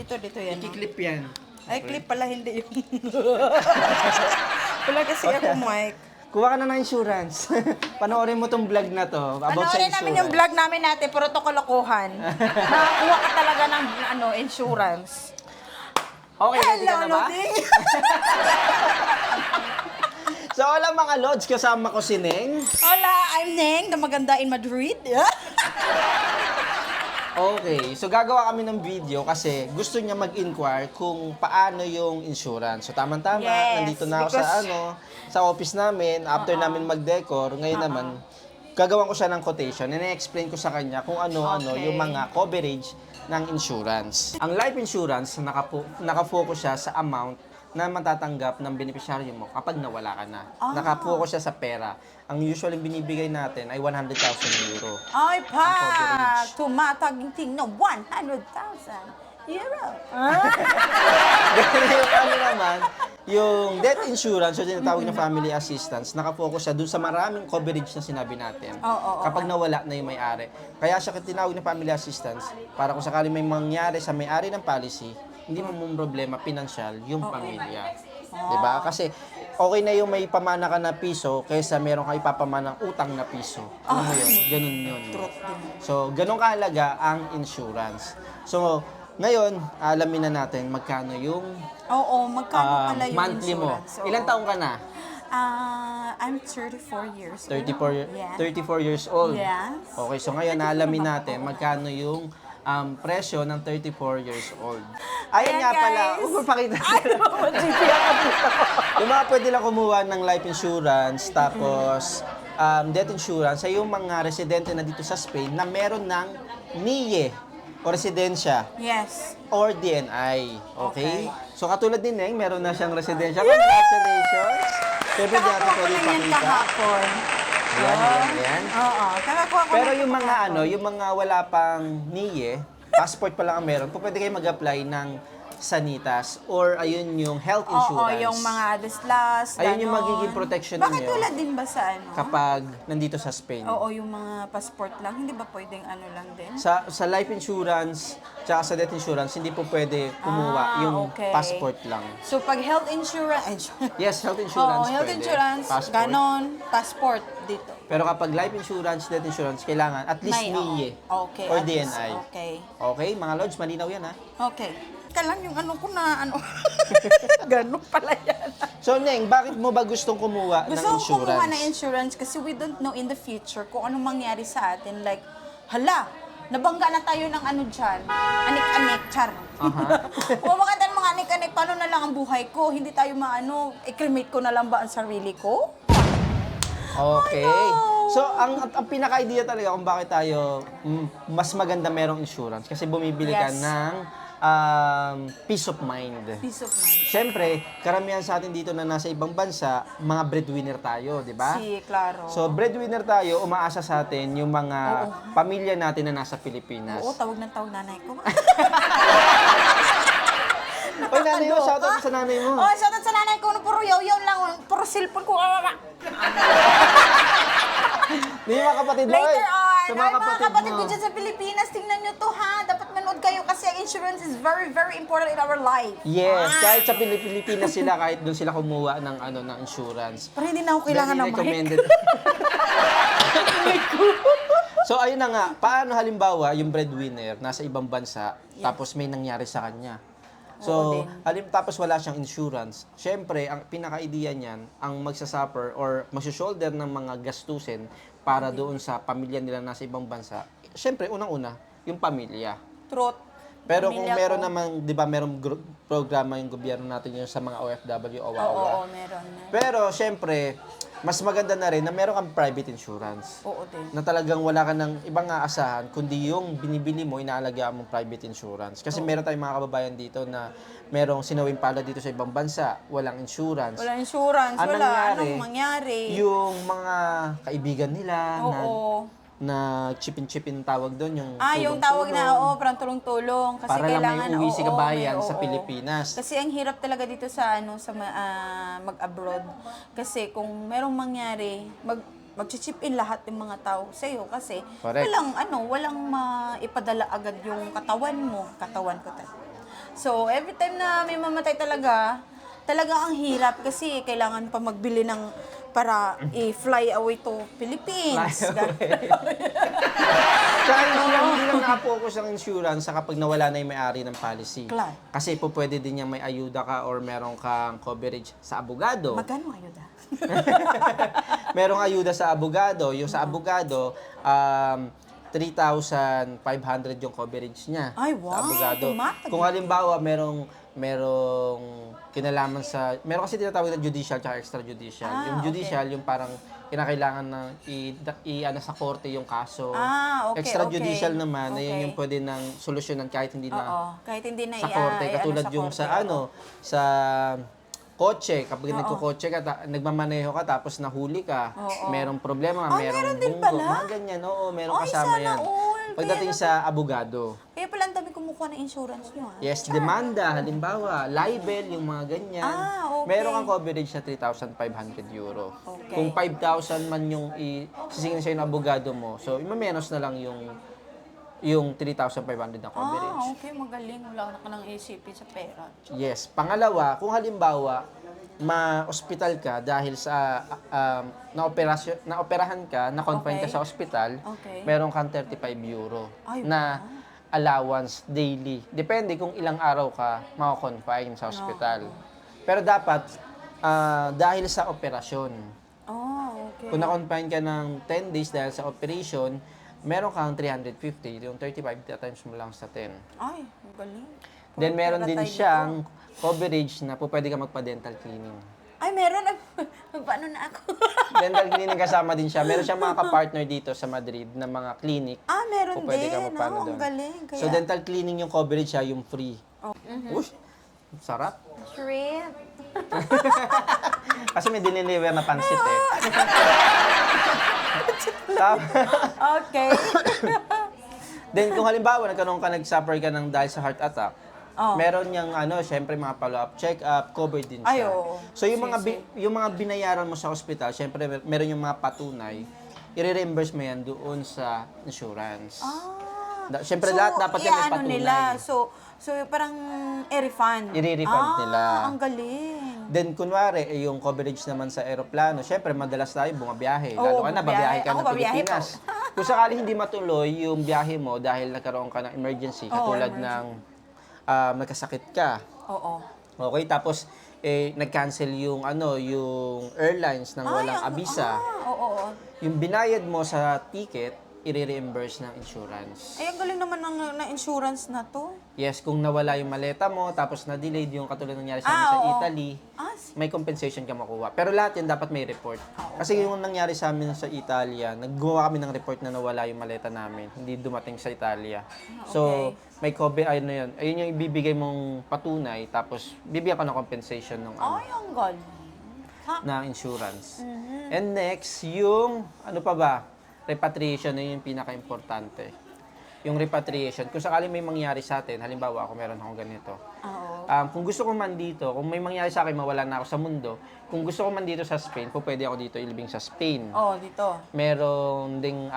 Dito yan. I-clip yan. Ay, clip pala, hindi yung... Wala kasi ako, Mike. Kuha ka na ng insurance. Panoorin mo tong vlog na to about sa Panoorin insurance. namin yung vlog namin natin, puro to kalokohan. Nakakuha ka talaga ng insurance. Okay, ready ka na ba? Loding. So, wala mga Lods, kasama ko si Neng. Hola, I'm Neng, na maganda in Madrid. Okay, so gagawa kami ng video kasi gusto niya mag-inquire kung paano yung insurance. So tamang-tama, Yes, nandito na ako sa office namin, after namin mag-decor, ngayon naman, gagawan ko siya ng quotation, and i-explain ko sa kanya kung ano-ano Okay. yung mga coverage ng insurance. Ang life insurance, nakafocus siya sa amount na matatanggap ng beneficiaryo mo kapag nawala ka na. Nakafocus siya sa pera. Ang usually binibigay natin ay 100,000 euro. Ay, pa! coverage. Tumataginting na 100,000 euro. Ganun yung ano naman, yung death insurance, o tinatawag na family assistance, nakafocus siya dun sa maraming coverage na sinabi natin. Kapag nawala na yung may-ari. Kaya siya tinawag na family assistance para kung sakali may mangyari sa may-ari ng policy, hindi mo mong problema pinansyal yung pamilya. Diba? Kasi okay na yung may pamana ka na piso kaysa meron ka ipapamanang utang na piso. Alam mo yun? Ganun yun. So, ganun kahalaga ang insurance. So, ngayon, alamin na natin magkano yung Oo, magkano pala yung monthly mo. insurance? Oo. Ilang taong ka na? I'm 34 years old. 34 years old. Yes. Okay, so ngayon alamin natin magkano yung presyo ng 34 years old. Ayan Ayan, nga pala, guys. huwag mo pakita. Mag-GP ako dito. Yung mga pwede lang kumuha ng life insurance, tapos death insurance, ay yung mga residente na dito sa Spain na meron ng NIE o residensya Yes. or DNI. Okay? Okay. So katulad din Neng, meron na siyang residensya. Congratulations! Siyempre, di natin Kakakuha ko pwede lang yan ipakita. kahapon. Ayan. Oo, kakakuha ko Pero lang yung mga kahapon. yung mga wala pang NIE, passport pa lang ang meron, pwede kayo mag-apply ng Sanitas or ayun yung health insurance. Oo, yung mga Adeslas, Ayun yung ganon. magiging protection Bakit ninyo. wala din ba sa ano? Kapag nandito sa Spain. Oo, yung mga passport lang. Hindi ba pwedeng ano lang din? Sa life insurance, tsaka sa death insurance, hindi po pwede kumuha yung okay. passport lang. So, pag health insurance, Yes, health insurance Oo, health pwede. insurance, Passport. ganon, passport dito. Pero kapag life insurance, death insurance, kailangan at least May, NIE okay, or at least, DNI. okay. Okay, mga lords, malinaw yan ha. Okay. Ka lang yung ano ko na, ano. Ganon pala yan. So, Neng, bakit mo ba gustong kumuha ng Gusto ko insurance? kumuha ng insurance kasi we don't know in the future kung anong mangyari sa atin. Like, hala, nabangga na tayo ng ano dyan. Anik-anik, char. Kung makita ng mga anik-anik, paano na lang ang buhay ko? Hindi tayo maano, i-cremate ko na lang ba ang sarili ko? Okay. So, ang pinaka-idea talaga kung bakit tayo mas maganda merong insurance kasi bumibili ka Yes. ng peace of mind. Peace of mind. Siyempre, karamihan sa atin dito na nasa ibang bansa, mga breadwinner tayo, di ba? Si, klaro. So, breadwinner tayo, umaasa sa atin yung mga pamilya natin na nasa Pilipinas. Oo, tawag nanay ko. Oy, nanay mo, shoutout sa nanay mo. Oh, shoutout sa nanay ko, puro yaw-yaw lang, puro cellphone ko. Hindi yung mga kapatid mo. Later on, Sa mga kapatid mo. ko dyan sa Pilipinas, tingnan nyo to ha. Dapat manood kayo kasi insurance is very, very important in our life. Yes, kahit sa Pilipinas sila, kahit doon sila kumuha ng insurance. Pero hindi na ako kailangan ng Very mic. recommended. So, ayun na nga. Paano halimbawa, yung breadwinner, nasa ibang bansa, tapos may nangyari sa kanya. So, tapos wala siyang insurance. Siyempre, ang pinaka-idea niyan, ang magsasuffer or magsushoulder ng mga gastusin para doon sa pamilya nila nasa ibang bansa. Siyempre, unang-una, yung pamilya. Truth. Pero kung Pamilya meron ko. naman, di ba, merong programa yung gobyerno natin yung sa mga OFW o Oo, meron. Pero, syempre, mas maganda na rin na meron kang private insurance. Oo din. Na talagang wala ka ng ibang aasahan, kundi yung binibili mo, inaalagaan mong private insurance. Kasi meron tayong mga kababayan dito na merong sinawing pala dito sa ibang bansa, walang insurance. Wala insurance, Anong wala. nangyari? Anong mangyari? Yung mga kaibigan nila Oo. na chipin-chipin tawag doon, yung Yung tawag na, oo, parang tulong-tulong. Kasi para lang kailangan, may uwi si kabayan oo, sa oo. Pilipinas. Kasi ang hirap talaga dito sa mag-abroad. Kasi kung merong mangyari, mag-chip in lahat ng mga tao sa iyo kasi Correct. walang maipadala agad yung katawan mo. Katawan ko tayo. So, every time na may mamatay talaga ang hirap kasi kailangan pa magbili ng para i-fly away to Philippines. Kaya hindi lang nakapokus ang insurance sa kapag nawala na yung may-ari ng policy. Claro. Kasi po pwede din niyang may ayuda ka or meron kang coverage sa abogado. Magkano ayuda? Merong ayuda sa abogado. Yung sa abogado, 3,500 yung coverage niya. Ay, wow. Sa abogado. Tumatag. Kung halimbawa, merong kinalaman sa... Meron kasi tinatawag na judicial at extrajudicial. Yung judicial, yung parang kinakailangan na i-ano sa korte yung kaso. Okay, Extrajudicial okay. naman, Okay. ayun yung pwede nang solusyonan kahit hindi na Oo, kahit hindi na sa korte. Katulad sa yung korte, sa sa kotse, kapag nagkukotse ka, nagmamaneho ka, tapos nahuli ka, merong problema, merong meron din bunggo, pala? mga ganyan, oo, merong Ay, kasama sana yan. all. Pagdating sa abogado, Kaya pala ang dami kumukuha ng insurance nyo, ha? yes, demanda, halimbawa, libel, yung mga ganyan. Okay. Meron kang coverage na 3,500 euro. Okay. Kung 5,000 man yung sisingin sa'yo ng abogado mo, so menos na lang yung 3,500 na coverage. Okay, magaling. Wala na ka nang isipin sa pera. Yes. Pangalawa, kung halimbawa, ma-hospital ka dahil sa naoperahan ka, na-confine ka Okay. sa ospital, Okay. meron kang 35 euro Ay, na allowance daily. Depende kung ilang araw ka mako-confine sa ospital. Pero dapat, dahil sa operasyon, Okay. kung na-confine ka ng 10 days dahil sa operation, meron kang 350, yung 35 times mo lang sa 10. Ay, magaling. Then meron Pera din tayo siyang dito. coverage na po pwede ka magpa-dental cleaning. Ay, meron. Paano na ako? Dental cleaning kasama din siya. Meron siyang mga ka-partner dito sa Madrid na mga clinic. Meron po pwede din. ka magpaano Ang doon. galing. Kaya, So dental cleaning yung coverage siya, yung free. Ush, sarap. shrimp. Kasi may diniliver na pansit eh. Okay. Then kung halimbawa nagkaroon ka, nag-suffer ka ng dahil sa heart attack, meron niyang syempre mga follow-up, check-up, covered din siya. Ay, oo. So yung mga binayaran mo sa ospital, syempre meron yung mga patunay, i-reimburse mo yan doon sa insurance. Syempre lahat dapat yan may i-ano patunay. nila. So parang i-refund. I-refund nila. Ang galing. Then, kunwari, yung coverage naman sa aeroplano, syempre, madalas tayo bumabiyahe. Lalo ka na, babiyahe ka Ako, ng babiyahe Pilipinas. Kung sakali hindi matuloy yung biyahe mo dahil nagkaroon ka ng emergency, katulad ng nagkasakit ka. Oo. Okay, tapos, nag-cancel yung airlines nang walang abisa. Oo. Yung binayad mo sa ticket, i-reimburse ng insurance. Ay, ang galing naman ng insurance na to. Yes, kung nawala yung maleta mo, tapos na-delayed yung katulad nangyari sa amin sa oo. Italy, may compensation ka makuha. Pero lahat yan dapat may report. Kasi yung nangyari sa amin sa Italia, naggawa kami ng report na nawala yung maleta namin. Hindi dumating sa Italia. So, may yun. Ayun yung ibibigay mong patunay, tapos bibigyan ka ng compensation ng Ay, ang galing. na insurance. And next, yung, ano pa ba? Repatriation na yung pinaka-importante. Yung repatriation, kung sakali may mangyari sa atin, halimbawa ako meron akong ganito. Oo. Kung gusto ko man dito, kung may mangyari sa akin, mawala na ako sa mundo, kung gusto ko man dito sa Spain, pwede ako dito ilibing sa Spain. Dito. Meron ding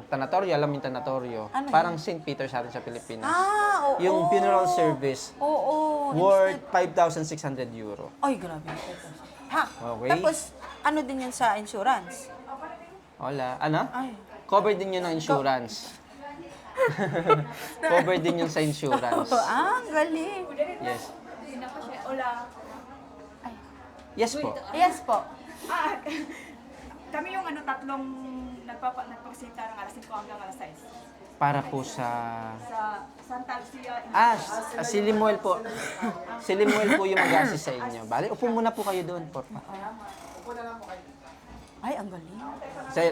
tanatorio, alam mo yung tanatorio? Ano Parang St. Peter sa atin sa Pilipinas. Oo. Yung funeral service, Oo. worth 5,600 euro. Ay, grabe. Okay. Tapos, ano din yan sa insurance? Wala. Ano? Ay. Covered din yun ng insurance. Covered din yun sa insurance. Ang galing. Yes. Yes po. Yes po. Kami yung tatlong nagpapagsita ng alas 5 hanggang alas 6. Para po sa... Sa Santa Lucia. Si Limuel po. Si Limuel po yung mag-assist sa inyo. Bale, upo muna po kayo doon, porfa. Ay, ang galing.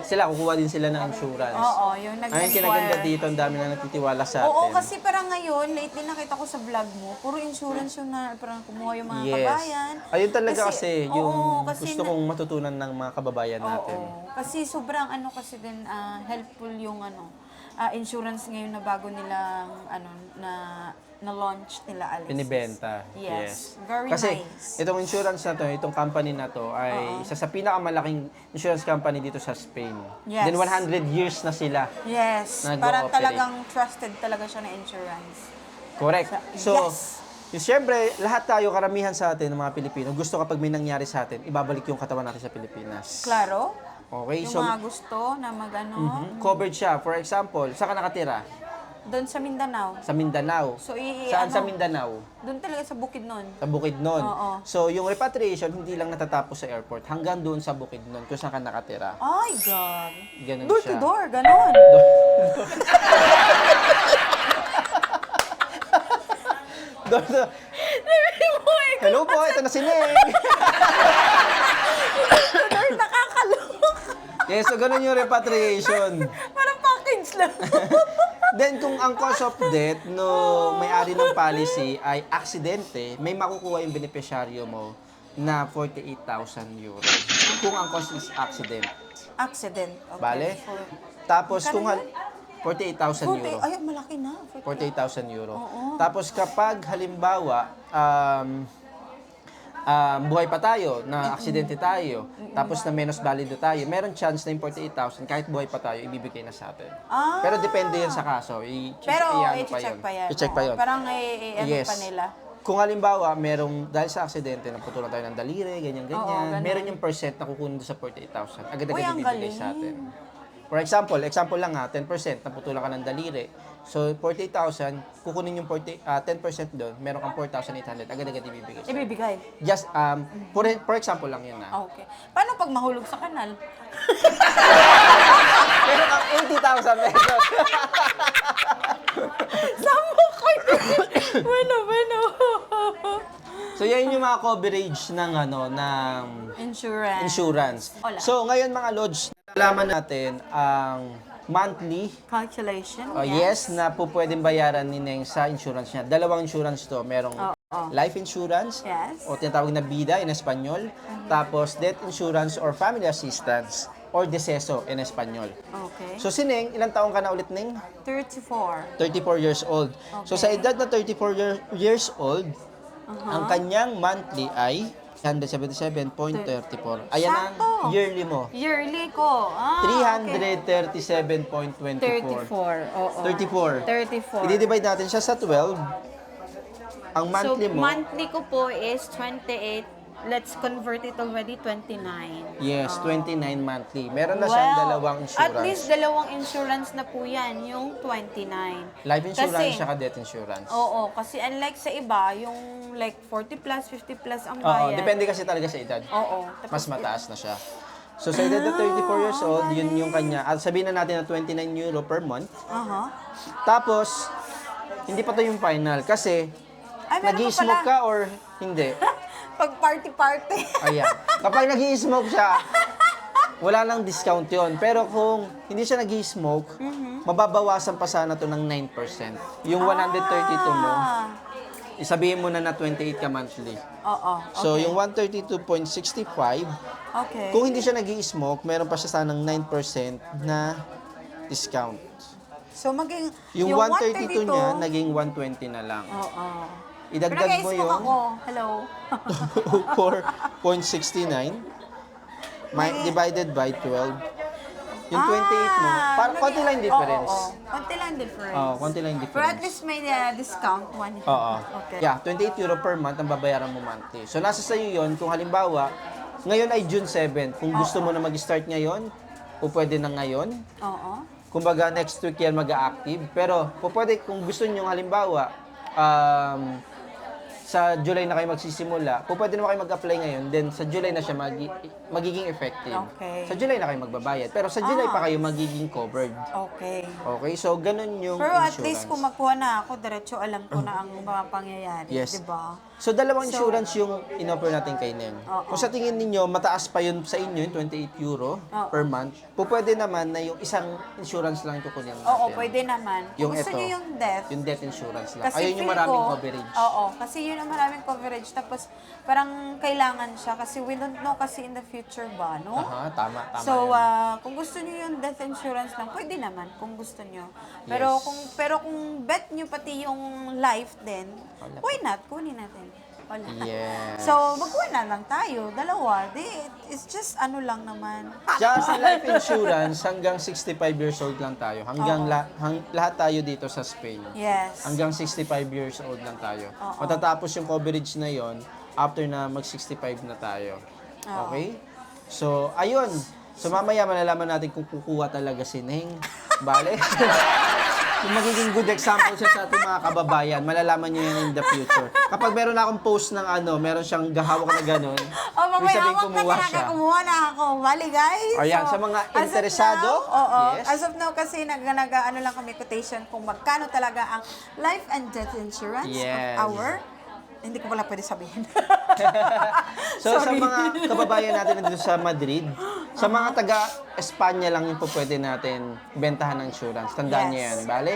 Sila, kukuha din sila ng insurance. Oo, yung Ayun, kinaganda dito, ang dami na nagtitiwala sa atin. Oo, kasi parang ngayon, lately nakita ko sa vlog mo, puro insurance yung parang kumuha yung mga kabayan. Ayun talaga kasi, yung kasi gusto kong matutunan ng mga kababayan natin. Oo, kasi sobrang kasi din, helpful yung insurance ngayon na bago nilang, na launch nila Alice. Pinibenta. Yes. Very Kasi nice. itong insurance na to, itong company na to ay isa sa pinakamalaking insurance company dito sa Spain. Yes. Then 100 years na sila. Yes. Nag-ooperate. Parang talagang trusted talaga siya na insurance. Correct. So, Yes. Yung siyempre, lahat tayo, karamihan sa atin, ng mga Pilipino, gusto kapag may nangyari sa atin, ibabalik yung katawan natin sa Pilipinas. Klaro? Okay, Yung so mga gusto na mag-ano, covered siya. For example, saan ka nakatira? doon sa Mindanao. Sa Mindanao. So, Saan sa Mindanao? Doon talaga sa Bukidnon. Sa Bukidnon. Oo. So, yung repatriation, hindi lang natatapos sa airport. Hanggang doon sa Bukidnon, kung saan ka nakatira. Ay, God. Ganun Door siya. to door, ganon. Doon sa... Hello po, ito na si Neng. Door, nakakalok. Yes, so ganun yung repatriation. Parang package lang. Then, kung ang cause of death no may-ari ng policy ay aksidente, may makukuha yung beneficiaryo mo na 48,000 euros. Kung ang cause is accident. Accident. Okay. Bale? Tapos Magkano kung 48,000 euro. Ay, malaki na. 48,000 euro. Oo. Tapos kapag halimbawa, buhay pa tayo, na aksidente tayo, tapos na menos valido tayo, meron chance na yung 48,000, kahit buhay pa tayo, ibibigay na sa atin. Ah. Pero depende yan sa kaso. Pero, i-check pa yan. I-check pa Oo. yun. Parang ano Yes. pa nila. Kung halimbawa, merong, dahil sa aksidente, naputulan tayo ng daliri, ganyan-ganyan, Oo, ganun. meron yung percent na kukunin doon sa 48,000. Agad-agad Uy, ang ibibigay galing. sa atin. For example lang 10%, naputulan ka ng daliri. So, 48,000, kukunin yung 10% doon, meron kang 4,800, agad-agad ibibigay sa atin. Ibibigay. Just, for example lang yun na. Okay. Paano pag mahulog sa kanal? Meron kang 80,000 pesos. Sama ko Bueno. So, yan yung mga coverage ng, Insurance. insurance. Wala. So, ngayon mga Lods, nalaman natin ang monthly Calculation. yes, na po pwedeng bayaran ni Neng sa insurance niya. Dalawang insurance to. Merong life insurance, Yes. o tinatawag na BIDA in Espanyol. Tapos, death insurance or family assistance or deceso in Espanyol. Okay. So, si Neng, ilang taong ka na ulit, Neng? 34. 34 years old. So, sa edad na 34 years old, ang kanyang monthly ay 177.34. Ayan ang Sakto. yearly mo. Yearly ko. 337.24. 34. Oo. 34. 34. I-divide natin siya sa 12. Ang monthly So, mo, monthly ko po is 28. Let's convert it already, 29. yes, 29 monthly. Meron na siyang dalawang insurance. At least dalawang insurance na po yan, yung 29. Life insurance Kasi- siya death insurance. Oo, kasi unlike sa iba, yung like 40 plus, 50 plus ang Oo, bayad. depende kasi talaga sa edad. Oo. Mas mataas na siya. So sa edad na 34 years old, yun yung kanya. At sabihin na natin na 29 euro per month. Aha. Tapos, hindi pa to yung final kasi Ay, meron pa nag-i-smoke pala. ka or hindi. Pag party-party. Ayan. Kapag nag-i-smoke siya, wala nang discount yon. Pero kung hindi siya nag-i-smoke, mababawasan pa sana to ng 9%. Yung 132 mo, isabihin mo na 28 ka monthly. Oo. So, yung 132.65, Okay. kung hindi siya nag-i-smoke, meron pa siya sanang 9% na discount. So, maging... Yung 132 niya, naging 120 na lang. Oo. Idagdag mo Pero yung ako. Hello. 4.69 divided by 12. Yung 28 mo, parang konti lang yung difference. Oo. Konti lang difference. Oo, konti lang yung Pero at difference. least may discount. One. Oo. Okay. Yeah, 28 euro per month ang babayaran mo monthly. So, nasa sa'yo yun, kung halimbawa, ngayon ay June 7, kung gusto mo na mag-start ngayon, o pwede na ngayon. Oo. Kumbaga, next week yan mag-a-active. Pero, pwede, kung gusto nyo halimbawa, sa July na kayo magsisimula, pwede naman kayo mag-apply ngayon, then sa July na siya magiging effective. Okay. Sa July na kayo magbabayad. Pero sa July pa kayo magiging covered. Okay. Okay, so ganun yung Pero at insurance. least kung magkuha na ako, diretso alam ko na ang mga pangyayari. Yes. Diba? So, dalawang insurance yung in-offer natin kay Neng. Oo. Kung sa tingin ninyo, mataas pa yun sa inyo, yung 28 euro per month, pwede naman na yung isang insurance lang kukunin natin. Oo, pwede naman. Kung Yung gusto ito, nyo yung death, yung death insurance lang. kasi Ayun yung feel maraming ko, coverage. Oo, kasi yun ang maraming coverage. Tapos, parang kailangan siya kasi we don't know kasi in the future ba, no? Aha, tama So, yan. kung gusto niyo yung death insurance lang, pwede naman kung gusto niyo. Pero Yes. kung bet niyo pati yung life din, Wala why not? Kunin natin. Wala. Yes. So, magkuha na lang tayo. Dalawa. It's just ano lang naman. Just life insurance, hanggang 65 years old lang tayo. Hanggang lahat tayo dito sa Spain. Yes. Hanggang 65 years old lang tayo. Matatapos yung coverage na yon after na mag-65 na tayo. Okay? So, ayun. So, mamaya malalaman natin kung kukuha talaga si Neng. Bale? Kung magiging good example siya sa ating mga kababayan, malalaman niyo yan in the future. Kapag meron akong post ng meron siyang gahawak na gano'n, ibig sabihin kumuha siya. Kumuha na ako. Bali, guys. Ayan, sa mga as of interesado, now, yes. As of now, kasi ano lang kami quotation kung magkano talaga ang life and death insurance Yes. of our. Hindi ko pala pwede sabihin. So sa mga kababayan natin na dito sa Madrid, sa mga taga-Espanya lang yung po pwede natin bentahan ng insurance. Tandaan niyo yan, bale?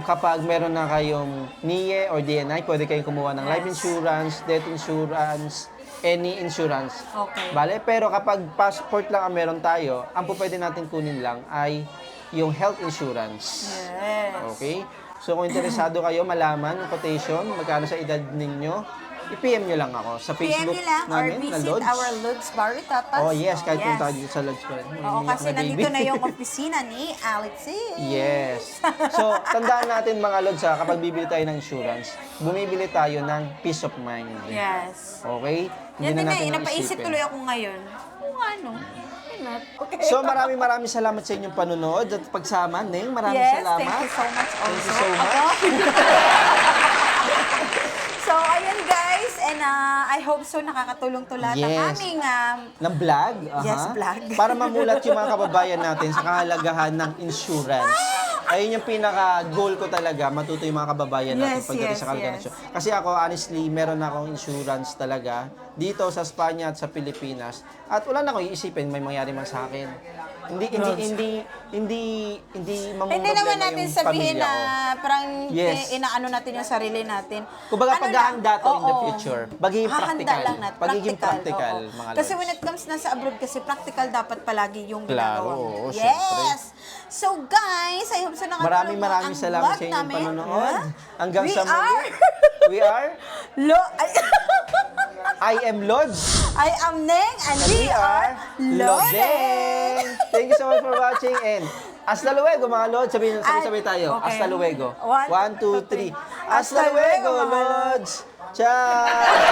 Kapag meron na kayong NIE or DNI, pwede kayong kumuha ng life insurance, death insurance, any insurance. Okay. Bale? Pero kapag passport lang ang meron tayo, ang po pwede natin kunin lang ay yung health insurance. Yes. Okay? So kung interesado kayo malaman yung quotation, magkano sa edad ninyo, i-PM nyo lang ako sa PM Facebook nyo lang or namin na visit Lods. our Lods Bar Tapas. Oh yes, kahit Yes. punta kayo dito sa Lods pa rin. Oo, Umiiyak kasi na, baby. nandito na yung opisina ni Alexis. Yes. So, tandaan natin mga Lods, kapag bibili tayo ng insurance, bumibili tayo ng peace of mind. Yes. Okay? Hindi Yan na din natin napaisip naisipin. tuloy ako ngayon. Kung ano, why not? Okay. So, maraming salamat sa inyong panunood at pagsama. Neng, maraming Yes, salamat. thank you so much also. Thank you so much. So, ayun guys, and I hope so nakakatulong to lahat ng Yes. aming Ng vlog? Yes, aha. vlog. Para mamulat yung mga kababayan natin sa kahalagahan ng insurance. Ayun yung pinaka-goal ko talaga, matuto yung mga kababayan natin Yes, pagdating yes, sa kahalagahan ng yes. insurance. Kasi ako, honestly, meron akong insurance talaga dito sa Espanya at sa Pilipinas. At wala na akong iisipin, may mangyari man sa akin. Hindi mamumroblema Hindi naman natin yung sabihin pamilya na ko. parang Yes. inaano natin yung sarili natin. Kumbaga, paghahanda to in the oo. future. Magiging Hahanda practical. lang natin. Pagiging practical, oo. mga Kasi lods. when it comes na sa abroad, kasi practical dapat palagi yung Claro, ginagawa mo. oo, Yes! syempre. So guys, I hope so nakatulong Maraming ang salamat vlog sa inyong namin. panonood. Yeah. Hanggang We sa muli. are- We are Ay, I am Lods. I am Neng and we are Lodeng! Thank you so much for watching and hasta luego mga Lods. Sabay tayo. Okay. Hasta luego. 1, 1, 2, 3. Hasta luego, mga Lods. Ciao!